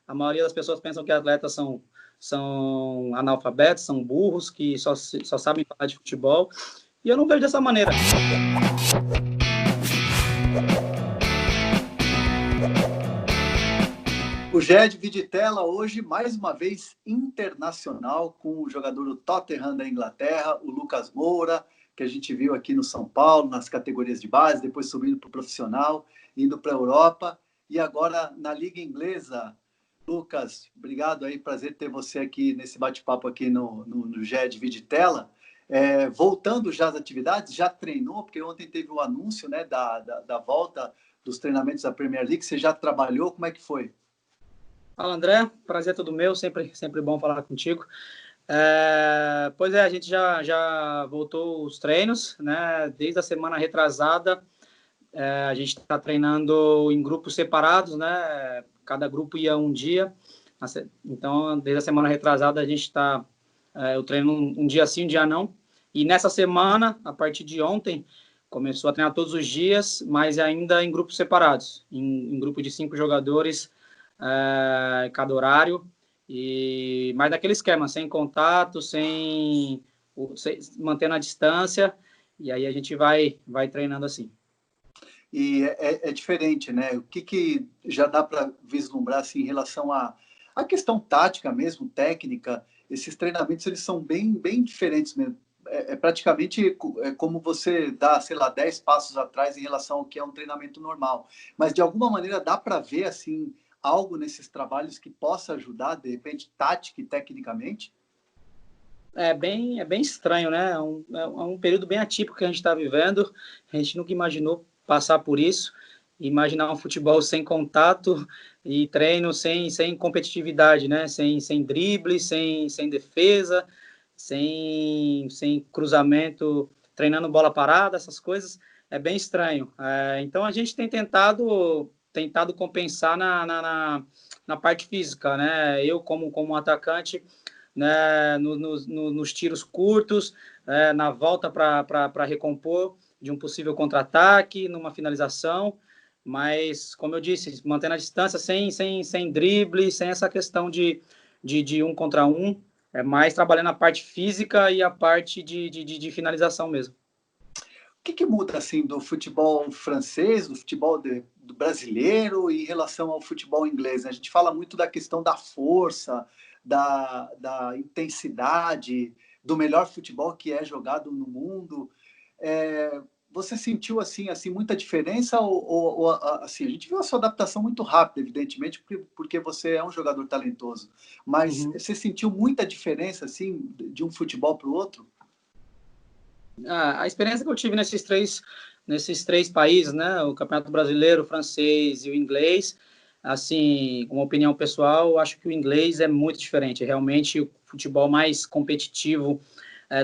A maioria das pessoas pensam que atletas são analfabetos, são burros, que só sabem falar de futebol. E eu não vejo dessa maneira. O GE Divide Tela hoje, mais uma vez, internacional, com o jogador do Tottenham da Inglaterra, o Lucas Moura, que a gente viu aqui no São Paulo, nas categorias de base, depois subindo para o profissional, indo para a Europa, e agora na Liga Inglesa. Lucas, obrigado aí, prazer ter você aqui nesse bate-papo aqui no GE Divide Tela. Voltando já às atividades, já treinou, porque ontem teve o anúncio, né, da volta dos treinamentos da Premier League, você já trabalhou, como é que foi? Fala, André, prazer é todo meu, sempre bom falar contigo. Pois é, a gente já voltou os treinos, né? Desde a semana retrasada, a gente está treinando em grupos separados, né? Cada grupo ia um dia. Então, desde a semana retrasada, a gente está eu treino um dia sim, um dia não. E nessa semana, a partir de ontem, começou a treinar todos os dias, mas ainda em grupos separados, em grupo de 5 jogadores, cada horário, mas daquele esquema, sem contato, sem mantendo a distância, e aí a gente vai treinando assim. E é diferente, né? O que já dá para vislumbrar assim, em relação à questão tática mesmo, técnica? Esses treinamentos eles são bem diferentes mesmo. Praticamente como você dá, sei lá, 10 passos atrás em relação ao que é um treinamento normal. Mas, de alguma maneira, dá para ver assim, algo nesses trabalhos que possa ajudar, de repente, tática e tecnicamente? É bem estranho, né? É um período bem atípico que a gente está vivendo. A gente nunca imaginou passar por isso. Imaginar um futebol sem contato e treino sem competitividade, né? Sem drible, sem defesa, sem cruzamento, treinando bola parada, essas coisas. É bem estranho. Então, a gente tem tentado compensar na parte física, né? Eu, como atacante, né, nos tiros curtos, na volta para recompor de um possível contra-ataque, numa finalização, mas, como eu disse, mantendo a distância, sem drible, sem essa questão de um contra um, mais trabalhando a parte física e a parte de finalização mesmo. O que muda assim do futebol francês, do futebol do brasileiro em relação ao futebol inglês? A gente fala muito da questão da força, da intensidade, do melhor futebol que é jogado no mundo. Você sentiu assim muita diferença ou assim, a gente viu a sua adaptação muito rápida, evidentemente, porque você é um jogador talentoso, mas você sentiu muita diferença assim de um futebol para o outro? A experiência que eu tive nesses três países, né, o Campeonato Brasileiro, o francês e o inglês, assim, com uma opinião pessoal, eu acho que o inglês é muito diferente, é realmente o futebol mais competitivo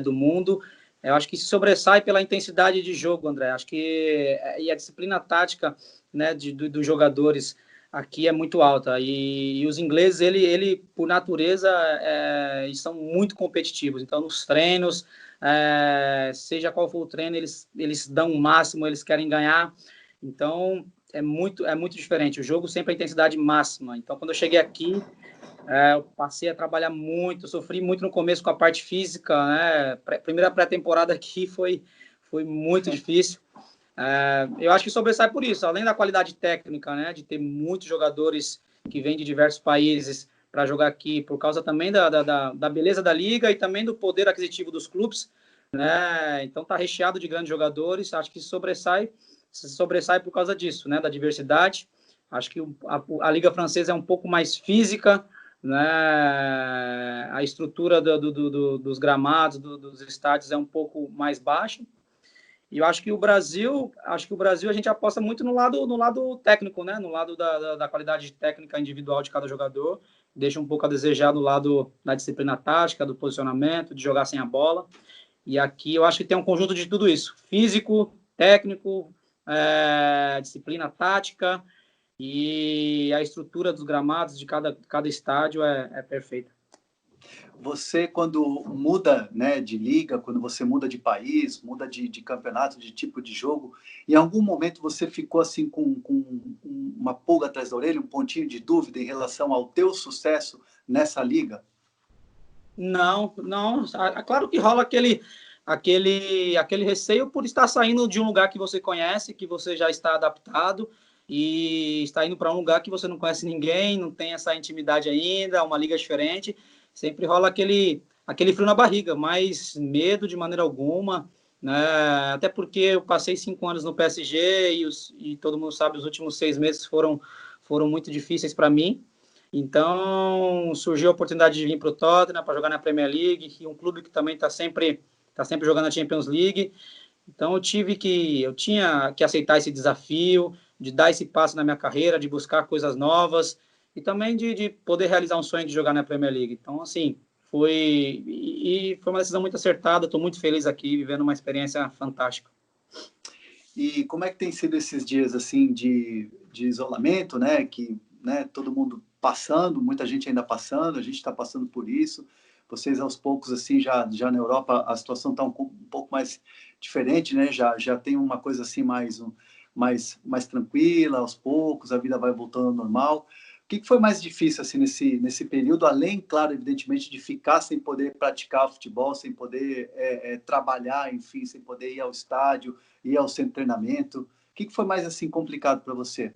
do mundo. Eu acho que se sobressai pela intensidade de jogo, André. Acho que e a disciplina tática, né, dos jogadores aqui é muito alta. E os ingleses, ele por natureza, são muito competitivos. Então, nos treinos, seja qual for o treino, eles dão o máximo, eles querem ganhar. Então, é muito diferente. O jogo sempre é intensidade máxima. Então, quando eu cheguei aqui, eu passei a trabalhar muito, sofri muito no começo com a parte física, né? Primeira pré-temporada aqui foi muito difícil. Eu acho que sobressai por isso, além da qualidade técnica, né? De ter muitos jogadores que vêm de diversos países para jogar aqui, por causa também da beleza da liga e também do poder aquisitivo dos clubes, né? Então tá recheado de grandes jogadores, acho que sobressai por causa disso, né? Da diversidade. Acho que a Liga Francesa é um pouco mais física, né? A estrutura dos gramados, dos estádios é um pouco mais baixa. E eu acho que o Brasil a gente aposta muito no lado técnico, né? No lado da qualidade técnica individual de cada jogador, deixa um pouco a desejar do lado da disciplina tática, do posicionamento, de jogar sem a bola. E aqui eu acho que tem um conjunto de tudo isso: físico, técnico, disciplina tática, e a estrutura dos gramados de cada estádio é perfeita. Você, quando muda, né, de liga, quando você muda de país, muda de campeonato, de tipo de jogo, em algum momento você ficou assim com uma pulga atrás da orelha, um pontinho de dúvida em relação ao teu sucesso nessa liga? Não, não. Claro que rola aquele receio por estar saindo de um lugar que você conhece, que você já está adaptado, e está indo para um lugar que você não conhece ninguém, não tem essa intimidade ainda, uma liga diferente. Sempre rola aquele frio na barriga, mas medo de maneira alguma, né? Até porque eu passei 5 anos no PSG e todo mundo sabe, os últimos 6 meses foram muito difíceis para mim. Então, surgiu a oportunidade de vir para o Tottenham para jogar na Premier League, e um clube que também está sempre jogando na Champions League. Então, eu tinha que aceitar esse desafio, de dar esse passo na minha carreira, de buscar coisas novas e também de poder realizar um sonho de jogar na Premier League. Então, assim, foi uma decisão muito acertada. Estou muito feliz aqui, vivendo uma experiência fantástica. E como é que tem sido esses dias assim de isolamento, né? Que, né, todo mundo passando, muita gente ainda passando, a gente está passando por isso. Vocês aos poucos assim já na Europa a situação está um pouco mais diferente, né? Já tem uma coisa assim mais tranquila, aos poucos a vida vai voltando ao normal. O que foi mais difícil assim nesse período, além, claro, evidentemente, de ficar sem poder praticar futebol, sem poder trabalhar, enfim, sem poder ir ao estádio, ir ao centro de treinamento? O que foi mais assim complicado para você?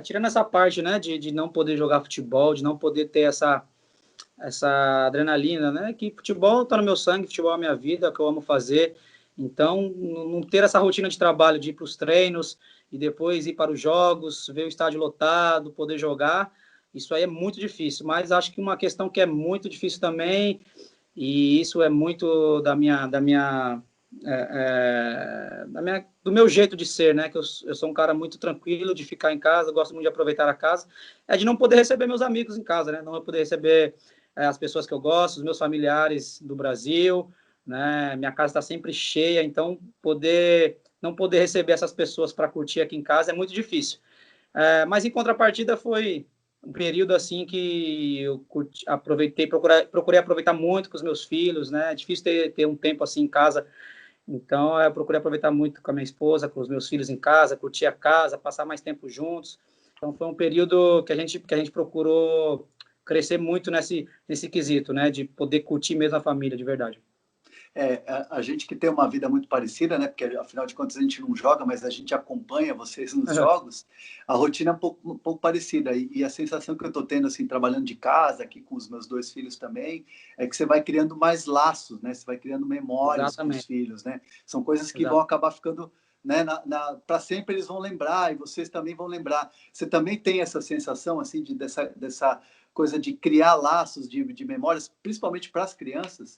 Tirando essa parte, né, de não poder jogar futebol, de não poder ter essa adrenalina, né, que futebol está no meu sangue, futebol é a minha vida, é o que eu amo fazer. Então, não ter essa rotina de trabalho, de ir para os treinos e depois ir para os jogos, ver o estádio lotado, poder jogar, isso aí é muito difícil. Mas acho que uma questão que é muito difícil também, e isso é muito do meu jeito de ser, né? Que eu sou um cara muito tranquilo de ficar em casa, gosto muito de aproveitar a casa, é de não poder receber meus amigos em casa, né? Não poder receber as pessoas que eu gosto, os meus familiares do Brasil, né? Minha casa está sempre cheia, então não poder receber essas pessoas para curtir aqui em casa é muito difícil. Mas em contrapartida foi um período assim que eu procurei aproveitar muito com os meus filhos, né? É difícil ter um tempo assim em casa, então eu procurei aproveitar muito com a minha esposa, com os meus filhos em casa, curtir a casa, passar mais tempo juntos. Então foi um período que a gente procurou crescer muito nesse quesito, né? De poder curtir mesmo a família, de verdade. A gente que tem uma vida muito parecida, né? Porque afinal de contas a gente não joga, mas a gente acompanha vocês nos jogos. A rotina é um pouco parecida e a sensação que eu estou tendo assim trabalhando de casa aqui com os meus 2 filhos também é que você vai criando mais laços, né? Você vai criando memórias com os Exatamente. filhos, né? São coisas que Exato. vão acabar ficando, né? Para sempre eles vão lembrar e vocês também vão lembrar. Você também tem essa sensação assim dessa coisa de criar laços de memórias, principalmente para as crianças?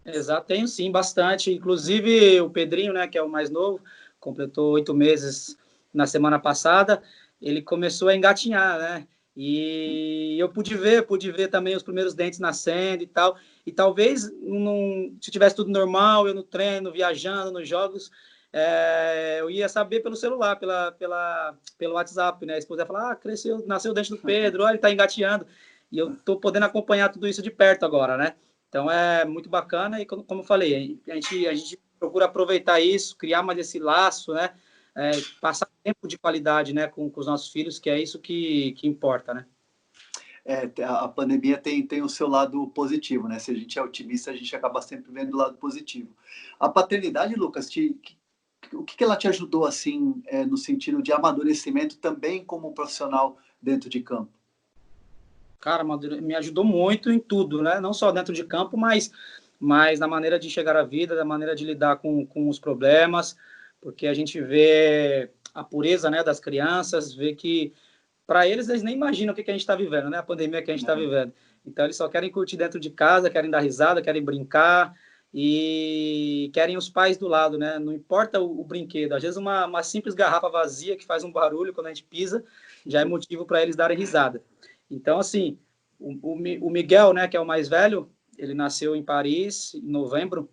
Exato, tenho sim, bastante. Inclusive o Pedrinho, né, que é o mais novo, completou 8 meses na semana passada. Ele começou a engatinhar, né? E eu pude ver também os primeiros dentes nascendo e tal. E talvez, se tivesse tudo normal, eu no treino, viajando, nos jogos, eu ia saber pelo celular, pelo WhatsApp, né? A esposa ia falar, cresceu, nasceu o dente do Pedro, olha, ele tá engatinhando. E eu tô podendo acompanhar tudo isso de perto agora, né? Então é muito bacana e, como eu falei, a gente procura aproveitar isso, criar mais esse laço, né? Passar tempo de qualidade, né, com os nossos filhos, que é isso que importa, né? A pandemia tem o seu lado positivo, né? Se a gente é otimista, a gente acaba sempre vendo o lado positivo. A paternidade, Lucas, o que ela te ajudou, assim, no sentido de amadurecimento também como profissional dentro de campo? Cara, me ajudou muito em tudo, né? Não só dentro de campo, mas na maneira de chegar à vida, da maneira de lidar com os problemas, porque a gente vê a pureza, né, das crianças, vê que para eles nem imaginam o que a gente está vivendo, né? A pandemia que a gente está vivendo. Então, eles só querem curtir dentro de casa, querem dar risada, querem brincar e querem os pais do lado, né? Não importa o brinquedo. Às vezes, uma simples garrafa vazia que faz um barulho quando a gente pisa já é motivo para eles darem risada. Então, assim, o Miguel, né, que é o mais velho, ele nasceu em Paris em novembro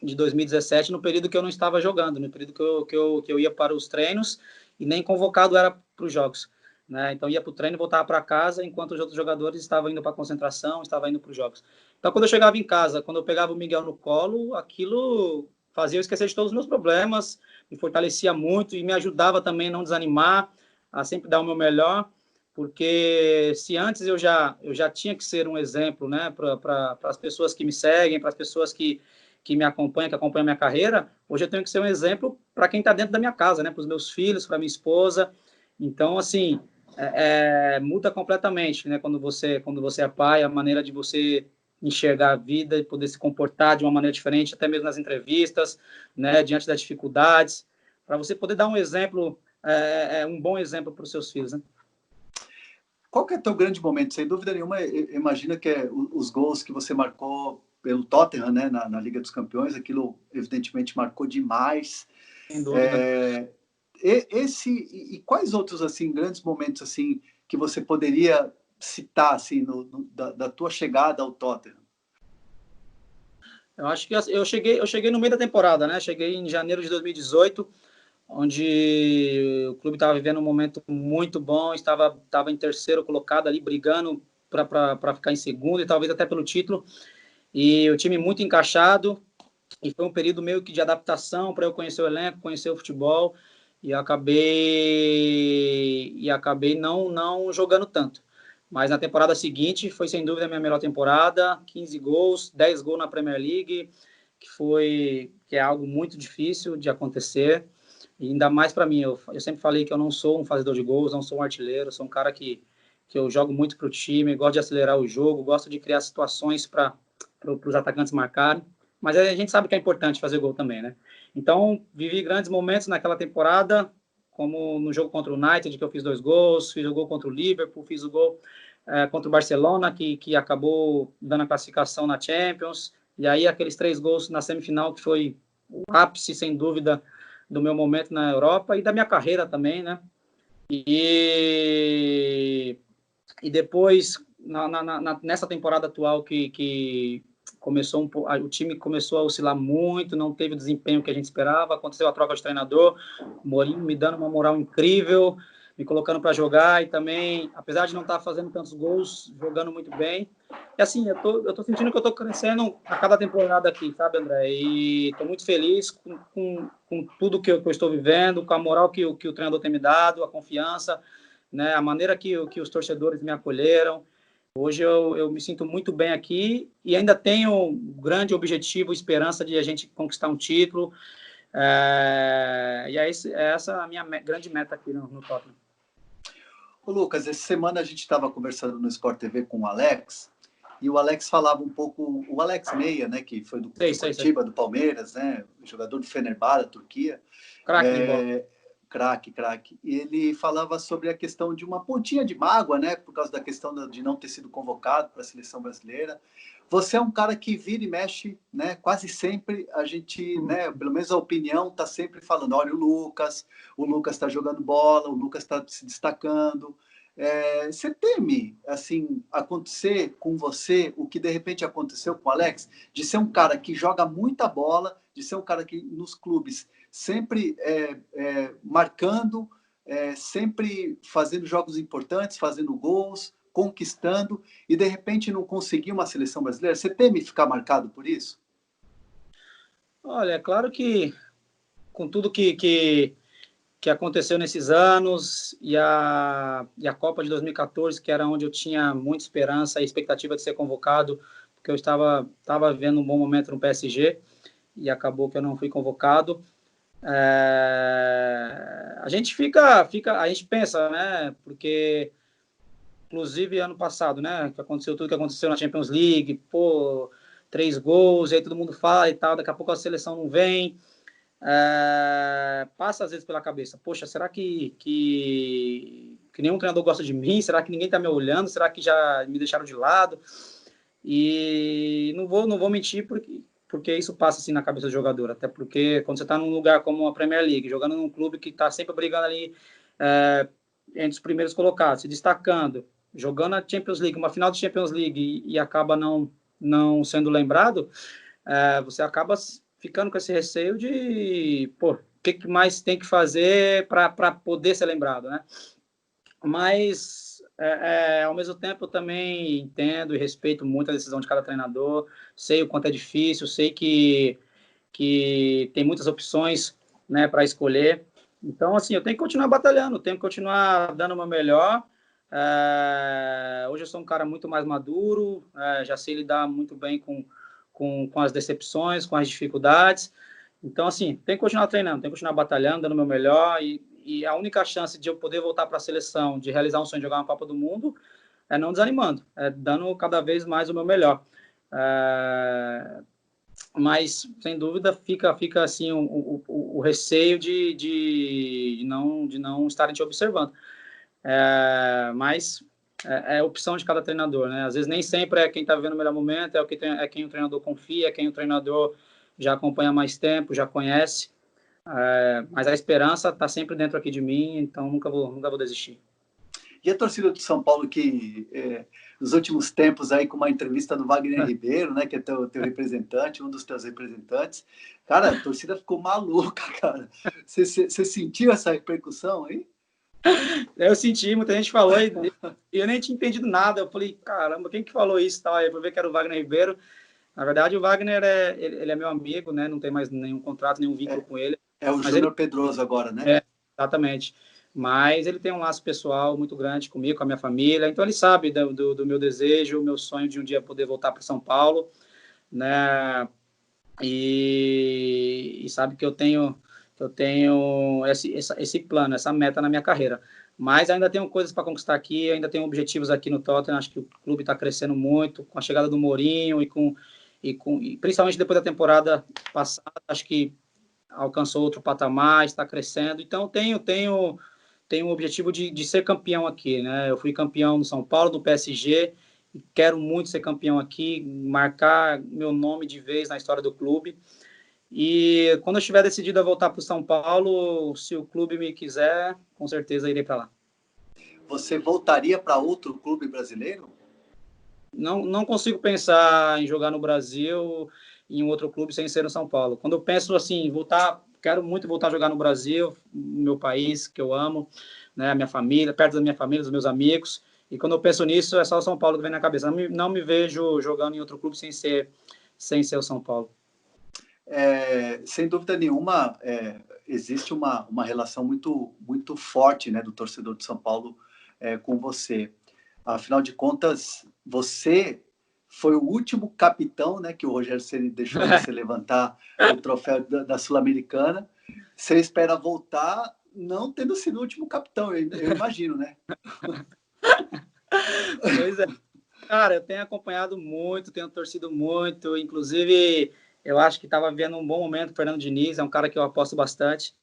de 2017, no período que eu não estava jogando, no período que eu ia para os treinos e nem convocado era para os jogos. né? Então ia para o treino e voltava para casa, enquanto os outros jogadores estavam indo para a concentração, estavam indo para os jogos. Então, quando eu chegava em casa, quando eu pegava o Miguel no colo, aquilo fazia eu esquecer de todos os meus problemas, me fortalecia muito e me ajudava também a não desanimar, a sempre dar o meu melhor, porque se antes eu já tinha que ser um exemplo, né, para as pessoas que me seguem, para as pessoas que me acompanham, que acompanham a minha carreira, hoje eu tenho que ser um exemplo para quem está dentro da minha casa, né, para os meus filhos, para minha esposa. Então, assim, muda completamente, né, quando você é pai, a maneira de você enxergar a vida e poder se comportar de uma maneira diferente, até mesmo nas entrevistas, né, diante das dificuldades, para você poder dar um exemplo, um bom exemplo para os seus filhos, né? Qual que é o teu grande momento? Sem dúvida nenhuma, imagina que os gols que você marcou pelo Tottenham, né, na Liga dos Campeões, aquilo evidentemente marcou demais. Sem dúvida. E quais outros assim grandes momentos assim que você poderia citar assim da tua chegada ao Tottenham? Eu acho que eu cheguei no meio da temporada, né? Cheguei em janeiro de 2018, onde o clube estava vivendo um momento muito bom, estava em terceiro colocado ali, brigando para ficar em segundo e talvez até pelo título. E o time muito encaixado, e foi um período meio que de adaptação para eu conhecer o elenco, conhecer o futebol, e acabei não jogando tanto. Mas na temporada seguinte foi sem dúvida a minha melhor temporada, 15 gols, 10 gols na Premier League, que é algo muito difícil de acontecer, e ainda mais para mim. Eu sempre falei que eu não sou um fazedor de gols, não sou um artilheiro, sou um cara que eu jogo muito para o time, gosto de acelerar o jogo, gosto de criar situações para os atacantes marcarem, mas a gente sabe que é importante fazer gol também, né? Então, vivi grandes momentos naquela temporada, como no jogo contra o United, que eu fiz 2 gols, fiz o gol contra o Liverpool, fiz o gol contra o Barcelona, que acabou dando a classificação na Champions, e aí aqueles 3 gols na semifinal, que foi o ápice, sem dúvida, do meu momento na Europa e da minha carreira também, né? E depois, nessa temporada atual que começou o time começou a oscilar muito, não teve o desempenho que a gente esperava, aconteceu a troca de treinador, o Mourinho me dando uma moral incrível, me colocando para jogar e também, apesar de não estar fazendo tantos gols, jogando muito bem. E assim, eu tô sentindo que eu tô crescendo a cada temporada aqui, sabe, André? E tô muito feliz com tudo que eu estou vivendo, com a moral que o treinador tem me dado, a confiança, né, a maneira que os torcedores me acolheram. Hoje eu me sinto muito bem aqui e ainda tenho um grande objetivo, esperança de a gente conquistar um título. E é essa a minha grande meta aqui no Tottenham. Ô Lucas, essa semana a gente estava conversando no Sport TV com o Alex, e o Alex falava um pouco, o Alex Meia, né, que foi do Curitiba, do Palmeiras, né, jogador do Fenerbahçe, da Turquia. Craque de bola. Craque. E ele falava sobre a questão de uma pontinha de mágoa, né, por causa da questão de não ter sido convocado para a seleção brasileira. Você é um cara que vira e mexe, né, quase sempre a gente, né, pelo menos a opinião está sempre falando, olha, o Lucas está jogando bola, o Lucas está se destacando. Você teme, assim, acontecer com você o que de repente aconteceu com o Alex, de ser um cara que joga muita bola, de ser um cara que nos clubes sempre marcando, sempre fazendo jogos importantes, fazendo gols, conquistando, e de repente não conseguir uma seleção brasileira? Você teme ficar marcado por isso? Olha, é claro que com tudo que aconteceu nesses anos e a Copa de 2014, que era onde eu tinha muita esperança e expectativa de ser convocado, porque eu estava vivendo um bom momento no PSG e acabou que eu não fui convocado. A gente a gente pensa, né? Porque, inclusive, ano passado, né? Que aconteceu tudo que aconteceu na Champions League, pô, 3 gols, e aí todo mundo fala e tal, daqui a pouco a seleção não vem. Passa às vezes pela cabeça, poxa, será que nenhum treinador gosta de mim? Será que ninguém está me olhando? Será que já me deixaram de lado? E não vou mentir porque isso passa assim na cabeça do jogador, até porque quando você está num lugar como a Premier League, jogando num clube que está sempre brigando ali entre os primeiros colocados, se destacando, jogando a Champions League, uma final de Champions League e acaba não sendo lembrado, você acaba ficando com esse receio de, pô, o que mais tem que fazer para poder ser lembrado, né? Mas, ao mesmo tempo, eu também entendo e respeito muito a decisão de cada treinador, sei o quanto é difícil, sei que tem muitas opções, né, para escolher. Então, assim, eu tenho que continuar batalhando, tenho que continuar dando o meu melhor. Hoje eu sou um cara muito mais maduro, já sei lidar muito bem com as decepções, com as dificuldades. Então, assim, tem que continuar treinando, tem que continuar batalhando, dando o meu melhor. E a única chance de eu poder voltar para a seleção, de realizar um sonho de jogar uma Copa do Mundo, é não desanimando, é dando cada vez mais o meu melhor. Mas, sem dúvida, fica assim o receio de não estarem te observando. Mas é opção de cada treinador, né? Às vezes nem sempre é quem está vivendo o melhor momento, é quem o treinador confia, é quem o treinador já acompanha há mais tempo, já conhece. Mas a esperança está sempre dentro aqui de mim, então nunca vou desistir. E a torcida do São Paulo que, nos últimos tempos, aí com uma entrevista do Wagner Ribeiro, né, que é teu representante, um dos teus representantes, cara, a torcida ficou maluca, cara. Você sentiu essa repercussão aí? Eu senti, muita gente falou e eu nem tinha entendido nada. Eu falei, caramba, quem que falou isso? Tal? Aí eu ver que era o Wagner Ribeiro. Na verdade, o Wagner ele é meu amigo, né? Não tem mais nenhum contrato, nenhum vínculo com ele. É o Júnior Pedroso agora, né? Exatamente. Mas ele tem um laço pessoal muito grande comigo, com a minha família. Então ele sabe do meu desejo, o meu sonho de um dia poder voltar para São Paulo, né? E sabe que eu tenho esse plano, essa meta na minha carreira. Mas ainda tenho coisas para conquistar aqui, ainda tenho objetivos aqui no Tottenham. Acho que o clube está crescendo muito com a chegada do Mourinho e principalmente depois da temporada passada, acho que alcançou outro patamar, está crescendo. Então tenho o objetivo de ser campeão aqui, né? Eu fui campeão no São Paulo, do PSG. Quero muito ser campeão aqui, marcar meu nome de vez na história do clube. E quando eu estiver decidido a voltar para o São Paulo, se o clube me quiser, com certeza irei para lá. Você voltaria para outro clube brasileiro? Não consigo pensar em jogar no Brasil, em um outro clube, sem ser no São Paulo. Quando eu penso assim, quero muito voltar a jogar no Brasil, no meu país, que eu amo, né, a minha família, perto da minha família, dos meus amigos. E quando eu penso nisso, é só o São Paulo que vem na cabeça. Não me vejo jogando em outro clube sem ser o São Paulo. Sem dúvida nenhuma, existe uma relação muito, muito forte, né, do torcedor de São Paulo com você. Afinal de contas, você foi o último capitão, né, que o Rogério Ceni deixou você levantar o troféu da Sul-Americana. Você espera voltar não tendo sido o último capitão, eu imagino, né? Pois é. Cara, eu tenho acompanhado muito, tenho torcido muito, inclusive eu acho que estava vendo um bom momento o Fernando Diniz, é um cara que eu aposto bastante.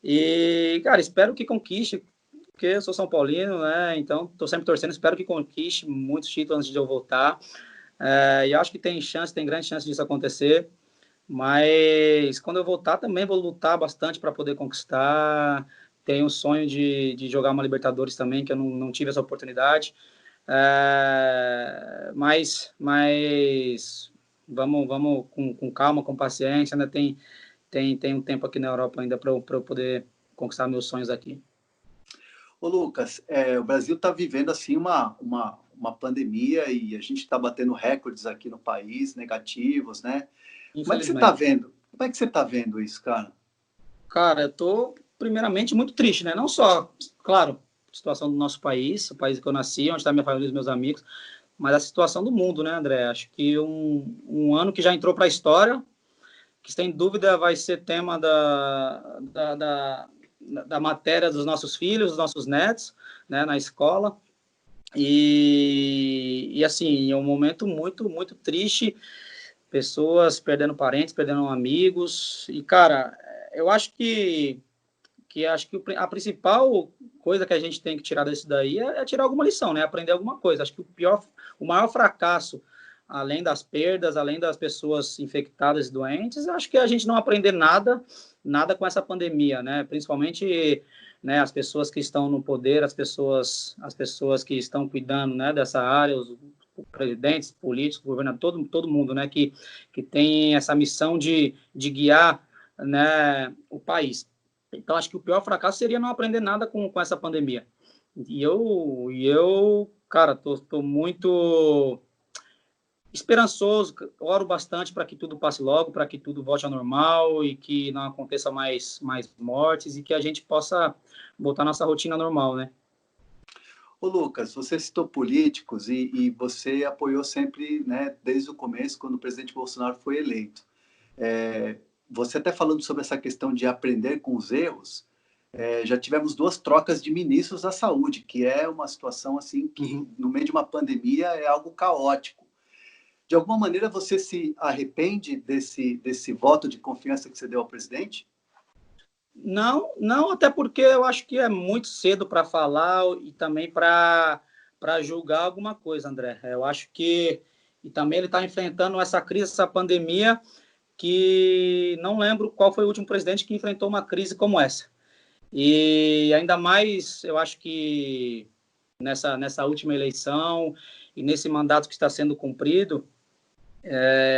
E, cara, espero que conquiste, porque eu sou São Paulino, né? Então, estou sempre torcendo, espero que conquiste muitos títulos antes de eu voltar. E acho que tem grande chance disso acontecer. Mas quando eu voltar, também vou lutar bastante para poder conquistar. Tenho o sonho de jogar uma Libertadores também, que eu não tive essa oportunidade. Mas vamos com calma, com paciência. Ainda tem um tempo aqui na Europa ainda para eu poder conquistar meus sonhos aqui. Ô Lucas, o Brasil está vivendo assim uma pandemia e a gente está batendo recordes aqui no país, negativos, né? Como é que você está vendo? Como é que você está vendo isso, cara? Cara, eu estou primeiramente muito triste, né? Não só, claro, a situação do nosso país, o país que eu nasci, onde está minha família e os meus amigos, mas a situação do mundo, né, André? Acho que um ano que já entrou para a história, que sem dúvida vai ser tema da matéria dos nossos filhos, dos nossos netos, né, na escola. E assim, é um momento muito, muito triste, pessoas perdendo parentes, perdendo amigos. E, cara, eu acho que a principal coisa que a gente tem que tirar disso daí é tirar alguma lição, né? Aprender alguma coisa. Acho que o maior fracasso, além das perdas, além das pessoas infectadas e doentes, acho que a gente não aprender nada com essa pandemia, né? Principalmente, né, as pessoas que estão no poder, as pessoas que estão cuidando, né, dessa área, os presidentes, políticos, governadores, todo mundo, né, que tem essa missão de guiar, né, o país. Então, acho que o pior fracasso seria não aprender nada com essa pandemia. Cara, tô muito esperançoso, oro bastante para que tudo passe logo, para que tudo volte ao normal e que não aconteça mais mortes e que a gente possa voltar à nossa rotina normal, né? Ô Lucas, você citou políticos e você apoiou sempre, né, desde o começo, quando o presidente Bolsonaro foi eleito. Você até falando sobre essa questão de aprender com os erros, já tivemos 2 trocas de ministros da saúde, que é uma situação assim que, no meio de uma pandemia, é algo caótico. De alguma maneira, você se arrepende desse voto de confiança que você deu ao presidente? Não, até porque eu acho que é muito cedo para falar e também para julgar alguma coisa, André. Eu acho que e também ele está enfrentando essa crise, essa pandemia, que não lembro qual foi o último presidente que enfrentou uma crise como essa. E ainda mais, eu acho que nessa última eleição e nesse mandato que está sendo cumprido,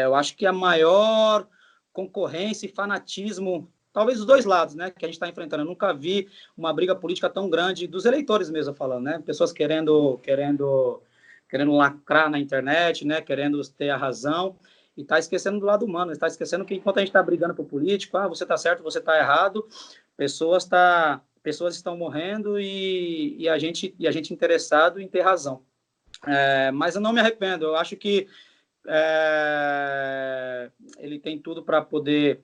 eu acho que a maior concorrência e fanatismo, talvez dos dois lados, né, que a gente está enfrentando. Eu nunca vi uma briga política tão grande dos eleitores mesmo falando, né, pessoas querendo lacrar na internet, né, querendo ter a razão e está esquecendo do lado humano, está esquecendo que enquanto a gente está brigando por político, você está certo, você está errado, pessoas estão morrendo e a gente interessado em ter razão. Mas eu não me arrependo, eu acho que ele tem tudo para poder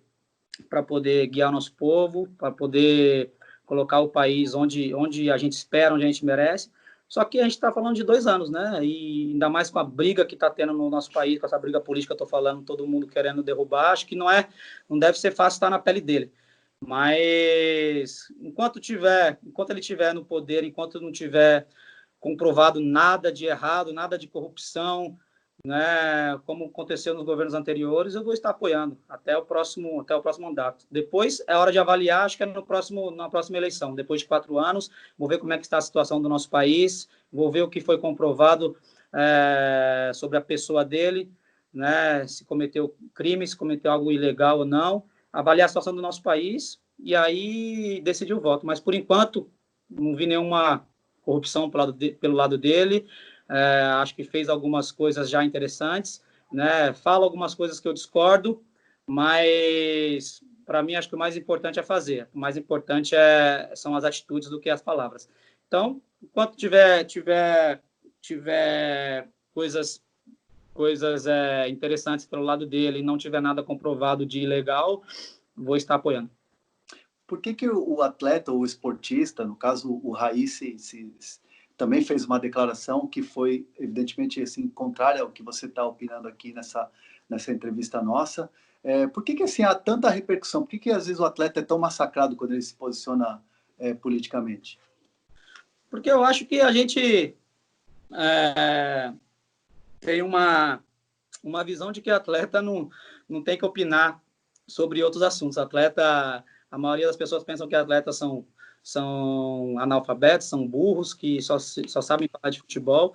guiar o nosso povo, para poder colocar o país onde a gente espera, onde a gente merece. Só que a gente está falando de 2 anos, né? E ainda mais com a briga que está tendo no nosso país, com essa briga política que eu estou falando, todo mundo querendo derrubar, acho que não deve ser fácil estar na pele dele. Mas enquanto ele estiver no poder, enquanto não tiver comprovado nada de errado, nada de corrupção, né, como aconteceu nos governos anteriores, eu vou estar apoiando até o próximo mandato. Depois é hora de avaliar, acho que é na próxima eleição, depois de 4 anos, vou ver como é que está a situação do nosso país, vou ver o que foi comprovado sobre a pessoa dele, né, se cometeu crime, se cometeu algo ilegal ou não, avaliar a situação do nosso país e aí decidir o voto. Mas, por enquanto, não vi nenhuma corrupção pelo lado dele, acho que fez algumas coisas já interessantes, né? Fala algumas coisas que eu discordo, mas para mim acho que o mais importante é fazer. O mais importante são as atitudes do que as palavras. Então, enquanto tiver coisas interessantes pelo lado dele e não tiver nada comprovado de ilegal, vou estar apoiando. Por que o atleta ou o esportista, no caso o Raí, também fez uma declaração que foi, evidentemente, assim, contrária ao que você está opinando aqui nessa entrevista nossa? Por que assim, há tanta repercussão? Por que às vezes o atleta é tão massacrado quando ele se posiciona politicamente? Porque eu acho que a gente tem uma visão de que atleta não tem que opinar sobre outros assuntos. A maioria das pessoas pensam que atletas são analfabetos, são burros, que só sabem falar de futebol.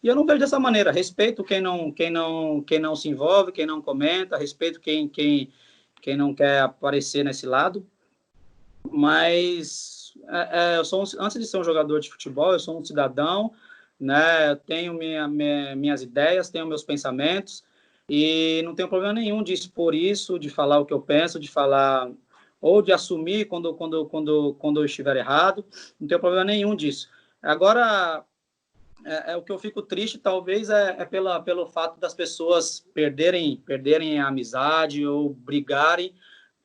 E eu não vejo dessa maneira. Respeito quem não se envolve, quem não comenta, respeito quem não quer aparecer nesse lado. Mas antes de ser um jogador de futebol, eu sou um cidadão, né? Eu tenho minhas ideias, tenho meus pensamentos e não tenho problema nenhum de expor isso, de falar o que eu penso, de falar ou de assumir quando eu estiver errado. Não tenho problema nenhum disso. Agora, o que eu fico triste, talvez, pelo fato das pessoas perderem a amizade ou brigarem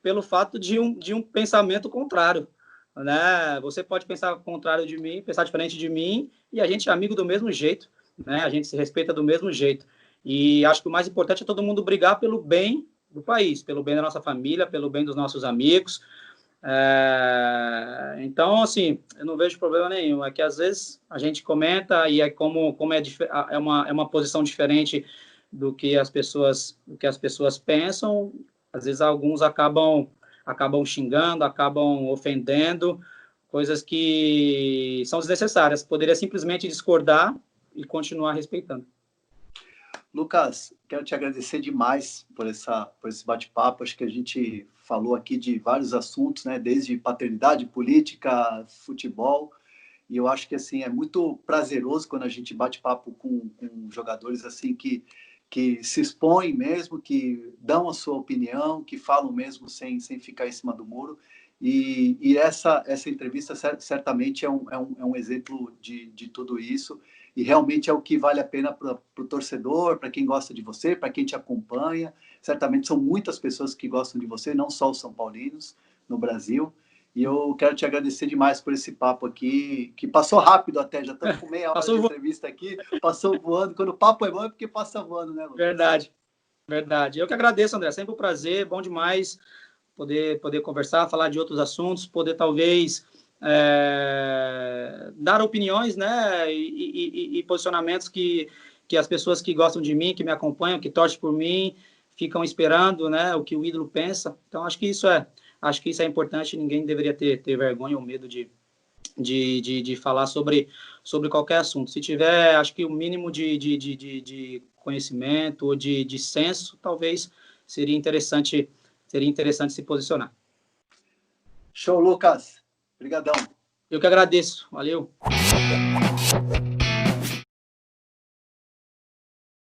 pelo fato de um pensamento contrário, né? Você pode pensar contrário de mim, pensar diferente de mim, e a gente é amigo do mesmo jeito, né? A gente se respeita do mesmo jeito. E acho que o mais importante é todo mundo brigar pelo bem do país, pelo bem da nossa família, pelo bem dos nossos amigos. Então, assim, eu não vejo problema nenhum. É que às vezes a gente comenta e como é uma posição diferente do que as pessoas pensam. Às vezes alguns acabam xingando, acabam ofendendo, coisas que são desnecessárias. Poderia simplesmente discordar e continuar respeitando. Lucas, quero te agradecer demais por esse bate-papo. Acho que a gente falou aqui de vários assuntos, né? Desde paternidade, política, futebol. E eu acho que assim é muito prazeroso quando a gente bate papo com jogadores assim que se expõem mesmo, que dão a sua opinião, que falam mesmo sem ficar em cima do muro. E essa entrevista certamente é um exemplo de tudo isso. E realmente é o que vale a pena para o torcedor, para quem gosta de você, para quem te acompanha. Certamente são muitas pessoas que gostam de você, não só os são paulinos no Brasil. E eu quero te agradecer demais por esse papo aqui, que passou rápido até, já estamos com meia hora de entrevista aqui, passou voando. Quando o papo é bom é porque passa voando, né, Lucas? Verdade, verdade. Eu que agradeço, André, sempre um prazer, bom demais poder conversar, falar de outros assuntos, poder talvez dar opiniões, né, e posicionamentos que as pessoas que gostam de mim, que me acompanham, que torcem por mim, ficam esperando, né, o que o ídolo pensa. Então, acho que isso é importante, ninguém deveria ter vergonha ou medo de falar sobre qualquer assunto. Se tiver, acho que o mínimo de conhecimento ou de senso, talvez seria interessante se posicionar. Show, Lucas. Obrigadão. Eu que agradeço. Valeu.